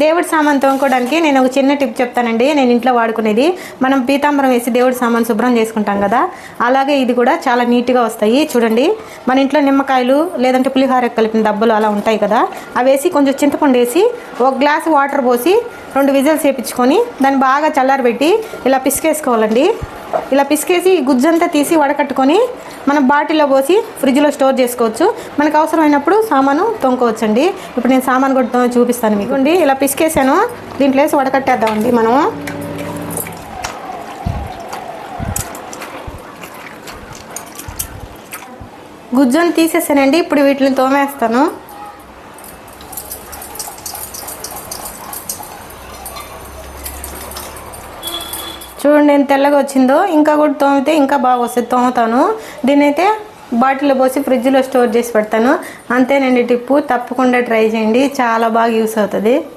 దేవుడి సామాన్ తోముకోవడానికి నేను ఒక చిన్న టిప్ చెప్తానండి. నేను ఇంట్లో వాడుకునేది, మనం పీతాంబరం వేసి దేవుడి సామాన్ శుభ్రం చేసుకుంటాం కదా, అలాగే ఇది కూడా చాలా నీట్గా వస్తాయి. చూడండి, మన ఇంట్లో నిమ్మకాయలు లేదంటే పులిహోర కలిపిన డబ్బులు అలా ఉంటాయి కదా, అవి వేసి కొంచెం చింతపండు వేసి ఒక గ్లాస్ వాటర్ పోసి 2 విజిల్స్ వేయించుకొని దాన్ని బాగా చల్లారబెట్టి ఇలా పిసికేసుకోవాలండి. ఇలా పిసికేసి గుజ్జంతా తీసి వడకట్టుకొని మనం బాటిల్లో పోసి ఫ్రిడ్జ్లో స్టోర్ చేసుకోవచ్చు. మనకు అవసరమైనప్పుడు సామాను తొంకోవచ్చండి. ఇప్పుడు నేను సామాను కూడా చూపిస్తాను మీకు. ఇలా పిసికేసాను, దీంట్లో వేసి వడకట్టేద్దామండి. మనం గుజ్జుని తీసేసానండి. ఇప్పుడు వీటిని తోమేస్తాను. చూడండి ఎంత తెల్లగా వచ్చిందో. ఇంకా కూడా తోమితే ఇంకా బాగా వస్తుంది. తోముతాను. దీన్ని అయితే బాటిల్లో పోసి ఫ్రిడ్జ్లో స్టోర్ చేసి పెడతాను. అంతేనండి టిప్పు. తప్పకుండా ట్రై చేయండి, చాలా బాగా యూస్ అవుతుంది.